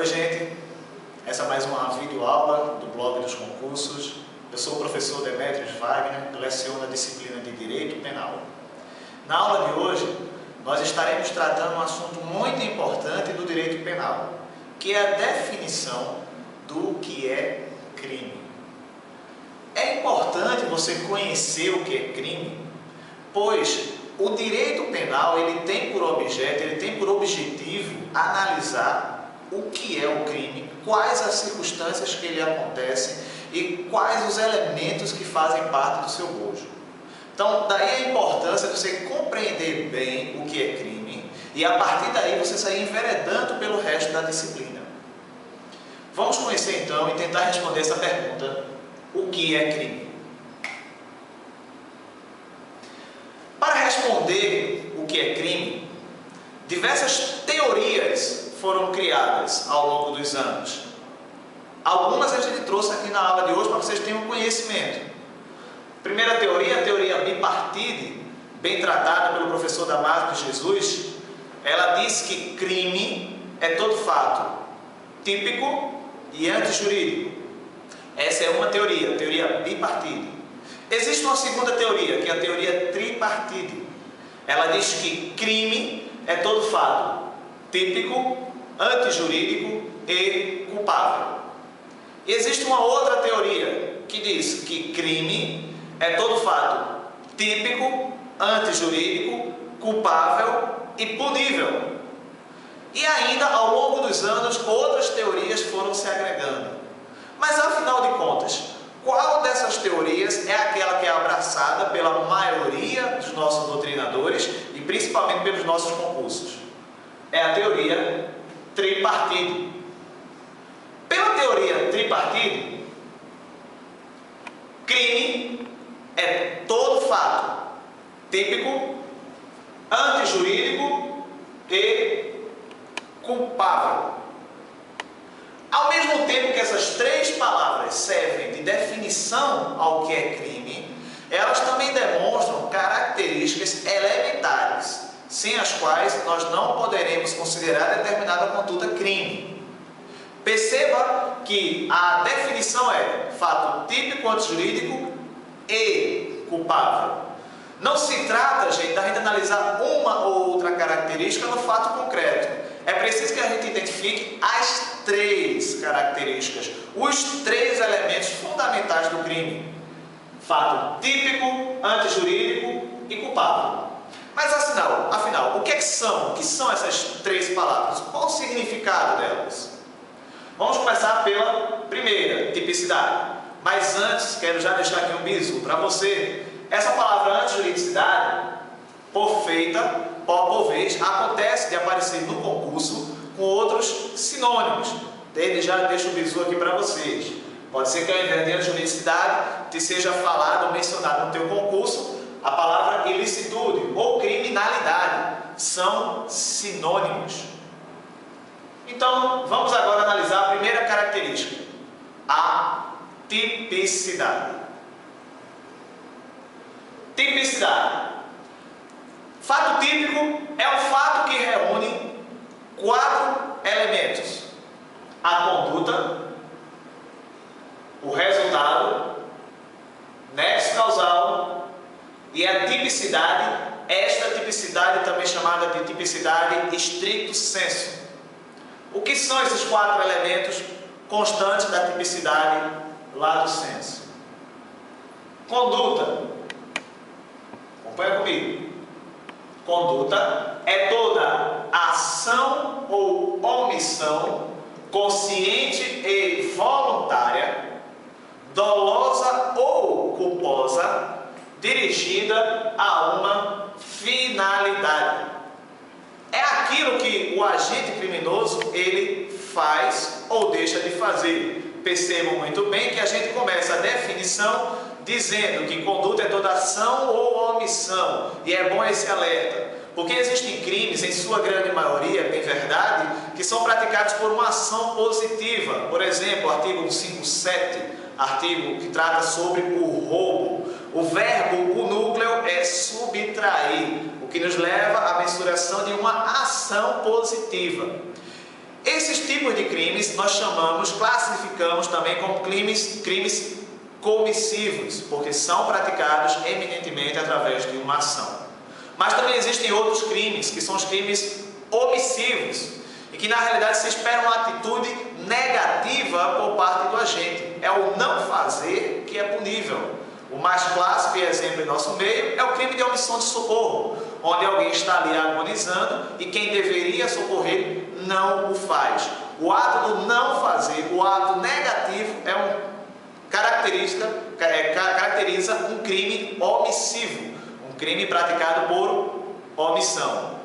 Oi gente, essa é mais uma videoaula do blog dos concursos. Eu sou o professor Demetrios Wagner, leciono a disciplina de Direito Penal. Na aula de hoje, nós estaremos tratando um assunto muito importante do direito penal, que é a definição do que é crime. É importante você conhecer o que é crime, pois o direito penal ele tem por objetivo analisar o que é o crime, quais as circunstâncias que ele acontece e quais os elementos que fazem parte do seu bojo. Então, daí a importância de você compreender bem o que é crime e a partir daí você sair enveredando pelo resto da disciplina. Vamos conhecer então e tentar responder essa pergunta: o que é crime? Para responder o que é crime, diversas teorias foram criadas ao longo dos anos. Algumas a gente trouxe aqui na aula de hoje para vocês tenham conhecimento. Primeira teoria, a teoria bipartite, bem tratada pelo professor Damásio de Jesus. Ela diz que crime é todo fato típico e antijurídico. Essa é uma teoria, a teoria bipartite. Existe uma segunda teoria, que é a teoria tripartite. Ela diz que crime é todo fato típico, antijurídico e culpável. E existe uma outra teoria que diz que crime é todo fato típico, antijurídico, culpável e punível. E ainda, ao longo dos anos, outras teorias foram se agregando. Mas, afinal de contas, qual dessas teorias é aquela que é abraçada pela maioria dos nossos doutrinadores e principalmente pelos nossos concursos? É a teoria tripartite. Pela teoria tripartite, crime é todo fato típico, antijurídico e culpável. Ao mesmo tempo que essas três palavras servem de definição ao que é crime, elas também demonstram características elementares, sem as quais nós não poderemos considerar determinada conduta crime. Perceba que a definição é fato típico, antijurídico e culpável. Não se trata, gente, da gente analisar uma ou outra característica no fato concreto. É preciso que a gente identifique as três características, os três elementos fundamentais do crime: fato típico, antijurídico e culpável. Mas afinal, o que são essas três palavras? Qual o significado delas? Vamos começar pela primeira, tipicidade. Mas antes, quero já deixar aqui um bizu para você. Essa palavra antijuridicidade, por vez, acontece de aparecer no concurso com outros sinônimos. Desde já deixo o bizu aqui para vocês. Pode ser que ao invés de antijuridicidade te seja falado ou mencionado no teu concurso a palavra ilicitude ou criminalidade. São sinônimos. Então, vamos agora analisar a primeira característica, a tipicidade. Tipicidade. Fato típico é um fato que reúne 4 elementos: a conduta, o resultado, nexo causal e a tipicidade. Esta tipicidade também chamada de tipicidade stricto sensu. O que são esses 4 elementos constantes da tipicidade lato sensu? Conduta. Acompanha comigo. Conduta é toda ação ou omissão consciente e voluntária, dolosa ou culposa, dirigida a uma finalidade. É aquilo que o agente criminoso ele faz ou deixa de fazer. Percebam muito bem que a gente começa a definição dizendo que conduta é toda ação ou omissão. E é bom esse alerta, porque existem crimes, em sua grande maioria, é bem verdade, que são praticados por uma ação positiva. Por exemplo, o artigo 157, artigo que trata sobre o roubo. O verbo, o núcleo é subtrair, o que nos leva à mensuração de uma ação positiva. Esses tipos de crimes nós classificamos também como crimes comissivos, porque são praticados eminentemente através de uma ação. Mas também existem outros crimes, que são os crimes omissivos, e que na realidade se espera uma atitude negativa por parte do agente. É o não fazer que é punível. O mais clássico e exemplo em nosso meio é o crime de omissão de socorro, onde alguém está ali agonizando e quem deveria socorrer não o faz. O ato do não fazer, o ato negativo, caracteriza um crime omissivo, um crime praticado por omissão.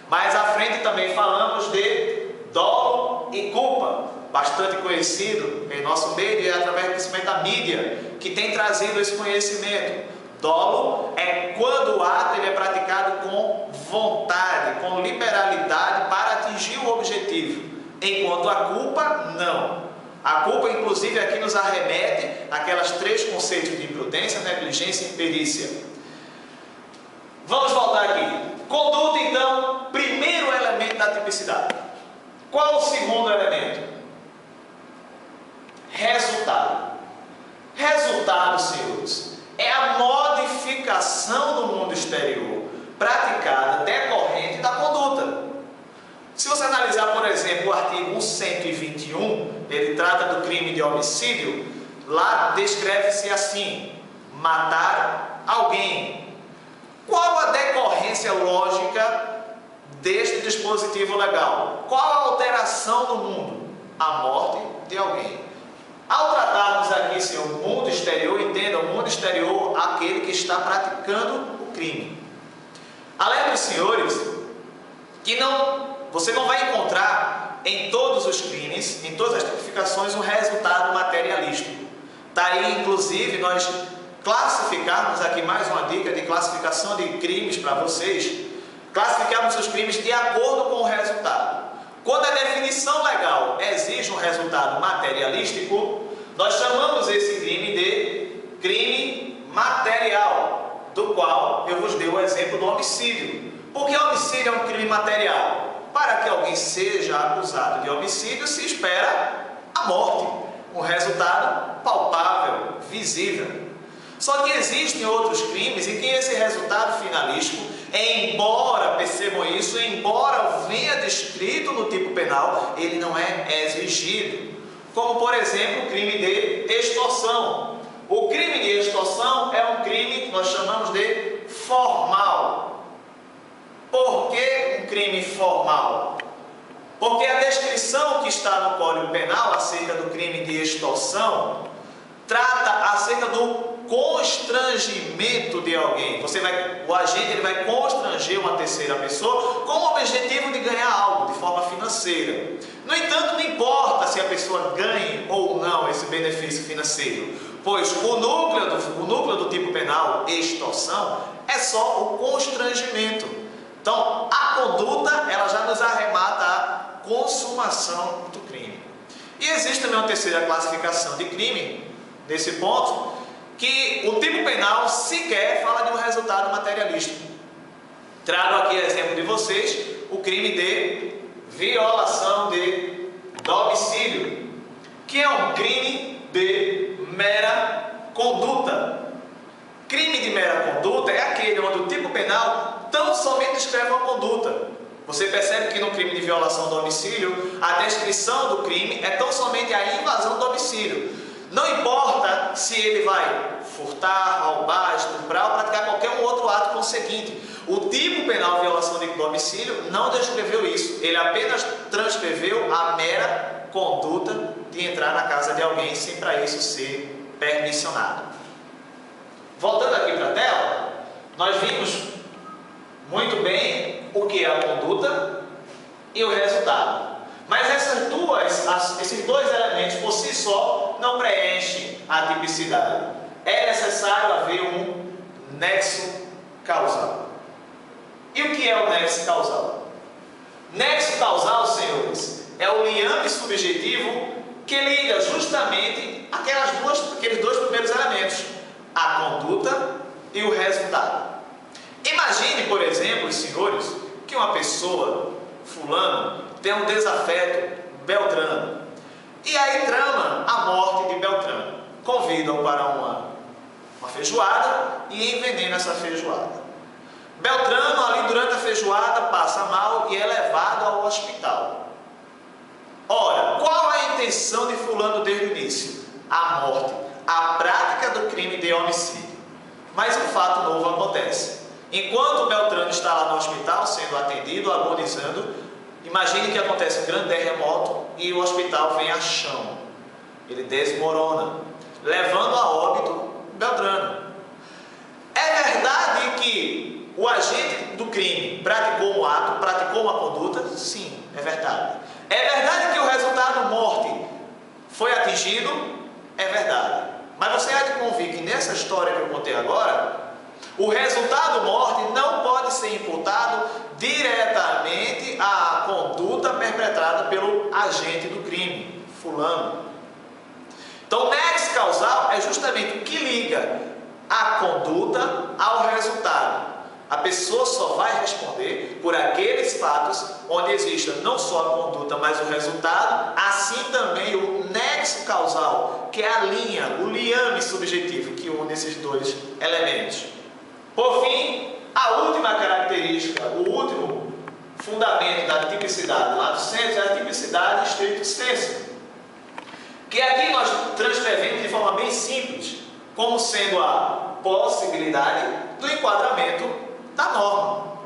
Mais à frente também falamos de dolo e culpa, bastante conhecido em nosso meio e através principalmente da mídia, que tem trazido esse conhecimento. Dolo é quando o ato ele é praticado com vontade, com liberalidade para atingir o objetivo, enquanto a culpa não. A culpa, inclusive, aqui nos arremete àquelas 3 conceitos de imprudência, negligência e imperícia. Vamos voltar aqui. Conduta, então, primeiro elemento da tipicidade. Qual o segundo elemento? Resultado. Resultado, senhores, é a modificação do mundo exterior praticada decorrente da conduta. Se você analisar, por exemplo, o artigo 121, ele trata do crime de homicídio, lá descreve-se assim: matar alguém. Qual a decorrência lógica deste dispositivo legal? Qual a alteração do mundo? A morte de alguém. Ao tratarmos aqui, senhor, o mundo exterior, entenda, o mundo exterior, aquele que está praticando o crime. Alerta os senhores que você não vai encontrar em todos os crimes, em todas as tipificações, um resultado materialístico. Está aí, inclusive, nós classificarmos aqui mais uma dica de classificação de crimes para vocês, classificarmos os crimes de acordo com o resultado. Quando a definição legal exige um resultado materialístico, nós chamamos esse crime de crime material, do qual eu vos dei o exemplo do homicídio. Por que homicídio é um crime material? Para que alguém seja acusado de homicídio, se espera a morte, um resultado palpável, visível. Só que existem outros crimes em que esse resultado finalístico, embora, percebam isso, embora venha descrito no tipo penal, ele não é exigido. Como, por exemplo, o crime de extorsão. O crime de extorsão é um crime que nós chamamos de formal. Por que um crime formal? Porque a descrição que está no Código Penal acerca do crime de extorsão trata acerca do constrangimento de alguém. O agente ele vai constranger uma terceira pessoa com o objetivo de ganhar algo de forma financeira. No entanto, não importa se a pessoa ganhe ou não esse benefício financeiro, pois o núcleo do tipo penal extorsão é só o constrangimento. Então, a conduta ela já nos arremata à consumação do crime. E existe também uma terceira classificação de crime nesse ponto, que o tipo penal sequer fala de um resultado materialístico. Trago aqui exemplo de vocês o crime de violação de domicílio, que é um crime de mera conduta. Crime de mera conduta é aquele onde o tipo penal tão somente descreve uma conduta. Você percebe que no crime de violação do domicílio, a descrição do crime é tão somente a invasão do domicílio. Não importa se ele vai furtar, roubar, estuprar ou praticar qualquer outro ato conseguinte. O tipo penal violação de domicílio não descreveu isso. Ele apenas transcreveu a mera conduta de entrar na casa de alguém sem para isso ser permissionado. Voltando aqui para a tela, nós vimos muito bem o que é a conduta e o resultado. Mas esses dois elementos por si só não preenchem a tipicidade. É necessário haver um nexo causal. E o que é o nexo causal? Nexo causal, senhores, é o liame subjetivo que liga justamente aqueles dois primeiros elementos, a conduta e o resultado. Imagine, por exemplo, senhores, que uma pessoa, fulano, tem um desafeto Beltrano. E aí trama a morte de Beltrano. Convida-o para uma feijoada e envenena essa feijoada. Beltrano, ali durante a feijoada, passa mal e é levado ao hospital. Ora, qual a intenção de fulano desde o início? A morte, a prática do crime de homicídio. Mas um fato novo acontece. Enquanto Beltrano está lá no hospital, sendo atendido, agonizando, imagine que acontece um grande terremoto e o hospital vem a chão. Ele desmorona, levando a óbito Beltrano. É verdade que o agente do crime praticou um ato, praticou uma conduta? Sim, é verdade. É verdade que o resultado morte foi atingido? É verdade. Mas você há de convir que nessa história que eu contei agora, o resultado morte não pode ser imputado diretamente à conduta perpetrada pelo agente do crime, fulano. Então, o nexo causal é justamente o que liga a conduta ao resultado. A pessoa só vai responder por aqueles fatos onde exista não só a conduta, mas o resultado, assim também o nexo causal, que é a linha, o liame subjetivo que une esses dois elementos. Por fim, a última característica, o último fundamento da tipicidade lá do centro é a tipicidade stricto sensu, que aqui nós transcrevemos de forma bem simples, como sendo a possibilidade do enquadramento da norma.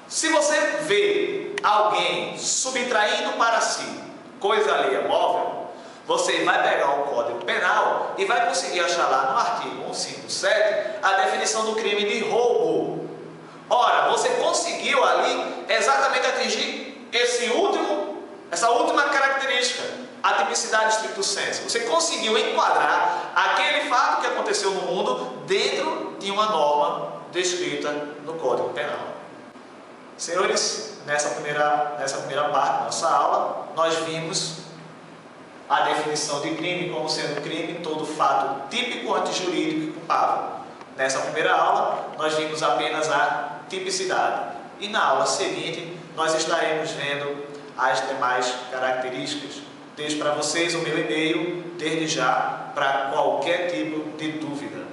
Se você vê alguém subtraindo para si coisa alheia móvel, você vai pegar o Código Penal e vai conseguir achar lá no artigo 157 a definição do crime de roubo. Ora, você conseguiu ali exatamente atingir essa última característica, a tipicidade stricto sensu. Você conseguiu enquadrar aquele fato que aconteceu no mundo dentro de uma norma descrita no Código Penal. Senhores, nessa primeira parte da nossa aula, nós vimos a definição de crime como sendo crime todo fato típico, antijurídico e culpável. Nessa primeira aula, nós vimos apenas a tipicidade. E na aula seguinte, nós estaremos vendo as demais características. Deixo para vocês o meu e-mail, desde já, para qualquer tipo de dúvida.